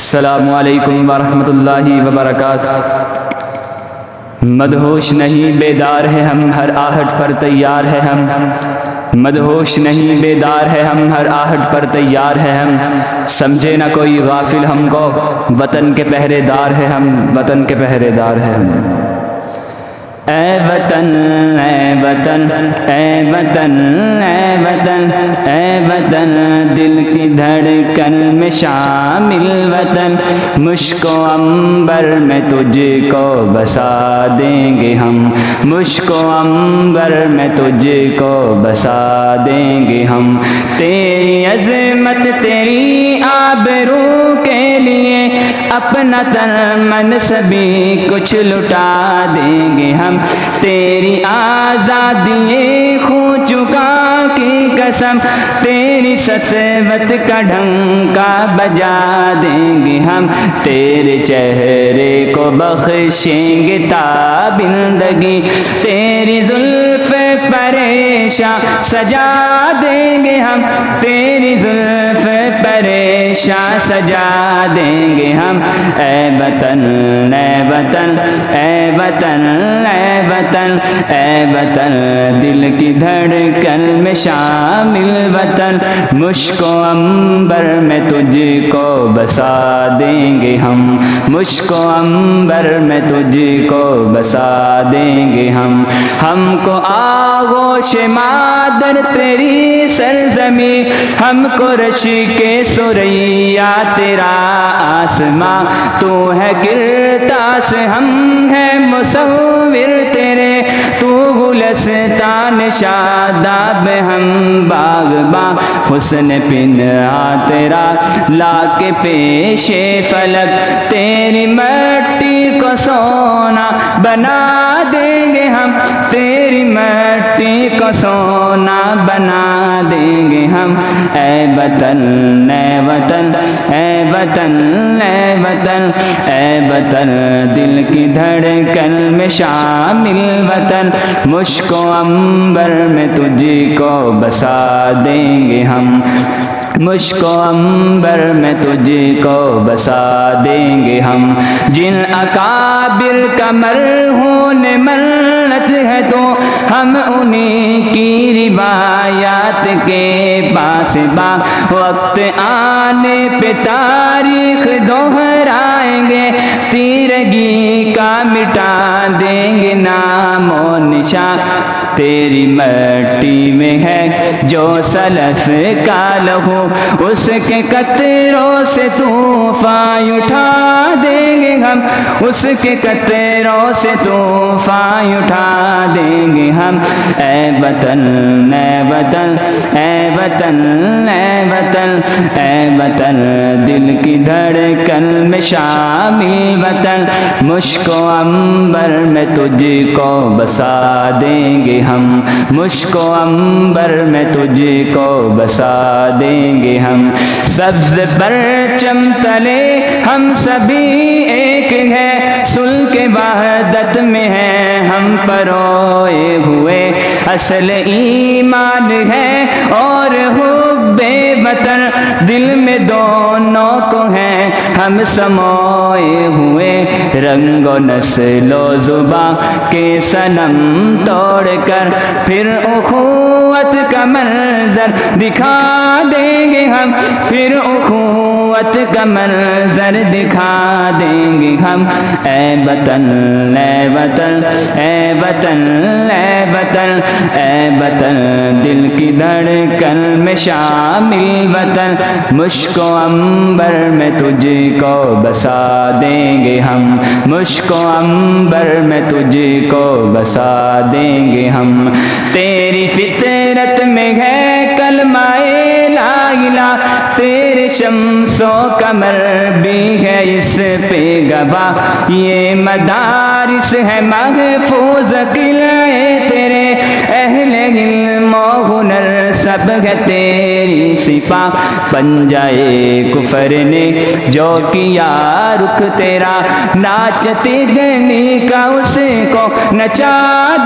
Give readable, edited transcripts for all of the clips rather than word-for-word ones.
السلام علیکم ورحمۃ اللہ وبرکاتہ۔ مدہوش نہیں بیدار ہے ہم، ہر آہٹ پر تیار ہے ہم۔ مدہوش نہیں بیدار ہے ہم، ہر آہٹ پر تیار ہے ہم۔ سمجھے نہ کوئی غافل ہم کو، وطن کے پہرے دار ہے ہم، وطن کے پہرے دار ہے ہم۔ اے وطن اے وطن اے وطن اے وطن اے وطن، دل کی دھڑکن میں شامل وطن، مشک و عنبر میں تجھ کو بسا دیں گے ہم، مشک و عنبر میں تجھ کو بسا دیں گے ہم۔ تیری عظمت تیری آبرو کے لیے اپنا تن من سبھی کچھ لٹا دیں گے ہم، تیری آزادی خون چکا کی قسم، تیری سسوت کا ڈھنکا بجا دیں گے ہم، تیرے چہرے کو بخشیں گے تابندگی، تیری زلف پریشاں سجا دیں گے ہم، تیری زلف پریشاں سجا دیں گے ہم۔ اے وطن اے وطن اے وطن اے وطن اے وطن، دل کی دھڑکن میں شامل وطن، مشک و عنبر میں تجھ کو بسا دیں گے ہم، مشک و عنبر میں تجھ کو بسا دیں گے ہم۔ ہم کو آغوش مادر تیری سرزمین، ہم کو رشی کے ثریا تیرا آسماں، تو ہے کرتاس ہم ہے مصور تیرے، تو گلستان شاداب ہم باغباں، حسن پنہاں تیرا لا کے پیش فلک، تیری مٹی کو سونا بنا دیں گے ہم، تیری مٹی کو سونا بنا دیں گے ہم۔ اے وطن اے وطن اے وطن اے وطن اے وطن، دل کی دھڑکن میں شامل وطن، مشک و عنبر میں تجھ کو بسا دیں گے ہم، مشک و عنبر میں تجھ کو بسا دیں گے ہم۔ جن اکابر کا مرہون منت ہے تو ہم انہی کی روایات کے پاس با، وقت آنے پہ تاریخ دہرائیں گے، تیرگی کا مٹا دیں گے نام و نشان، تیری مٹی میں ہے جو سلف کا لہو، اس کے قطروں سے طوفان اٹھا دیں گے ہم، اس کے قطروں سے طوفان اٹھا دیں گے ہم۔ اے وطن اے وطن اے وطن اے وطن اے وطن، دل کی دھڑکن میں شامل وطن، مشک و عنبر میں تجھ کو بسا دیں گے ہم، مشک و عنبر میں تجھ کو بسا دیں گے ہم۔ سبز پرچم تلے ہم سبھی ایک ہے، صلح کے وحدت میں ہے ہم پروئے ہوئے، اصل ایمان ہے اور حب وطن، دل میں دونوں کو ہیں ہم سموئے ہوئے، رنگ و نسل و زباں کے صنم توڑ کر پھر اخوت کا منظر دکھا دیں گے ہم، پھر اخوت کا منظر دکھا دیں گے ہم۔ اے وطن اے وطن اے وطن اے وطن اے وطن، دل کی دھڑکن میں شامل وطن، مشک و عنبر میں تجھ کو بسا دیں گے ہم، مشک و عنبر میں تجھ کو بسا دیں گے ہم۔ تیری فطرت میں ہے کلمہ لا الہ، تیرے شمس و قمر بھی ہے اس پہ گواہ، یہ مدارس ہے محفوظ قلعے تیرے، اہل علم و ہنر سب ہے تیری سپاہ، پنجائے کفر نے جو کیا رخ تیرا ناچتے گنے کا اس کو نچا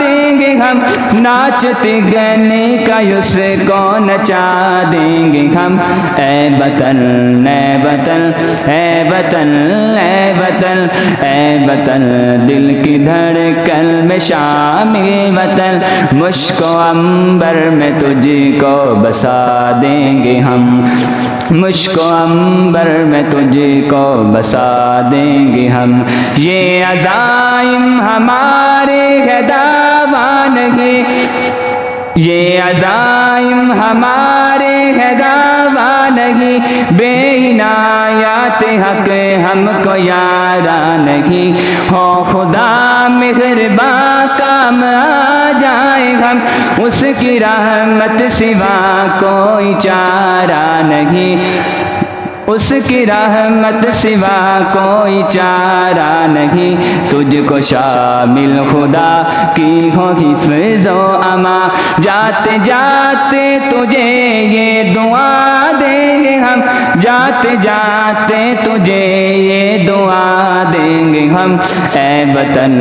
دیں گے ہم ناچتے گنے کا اس کو نچا دیں گے ہم اے وطن اے وطن اے وطن اے وطن اے وطن دل کی دھڑکن میں شامل وطن مشک و عنبر میں تجھ کو بسا دیں گے ہم مشک و عنبر میں تجھ کو بسا دیں گے ہم یہ عزائم ہمارے ہے دعویٰ نہیں یہ عزائم ہمارے ہے دعویٰ نہیں بے عنایات حق ہم کو یارا نہیں ہو خدا مہرباں کام آ جائے ہم اس کی رحمت سوا کوئی چارہ نہیں اس کی رحمت سوا کوئی چارہ نہیں تجھ کو شامل خدا کی ہو حفظ و امان جاتے جاتے تجھے یہ دعا دیں گے ہم جاتے جاتے تجھے یہ دعا دیں گے ہم اے وطن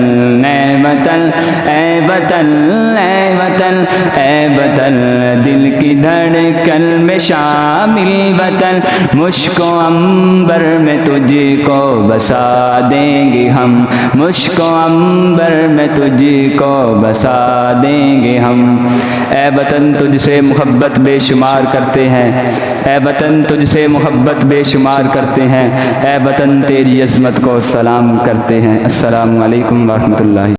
اے وطن اے وطن اے وطن اے وطن دل کی دھڑکن میں شامل وطن مشک و عنبر میں تجھ کو بسا دیں گے ہم مشک و عنبر میں تجھ کو بسا دیں گے ہم اے وطن تجھ سے محبت بے شمار کرتے ہیں اے وطن تجھ سے محبت بے شمار کرتے ہیں اے وطن تیری عظمت کو سلام کرتے ہیں السلام علیکم ورحمۃ اللہ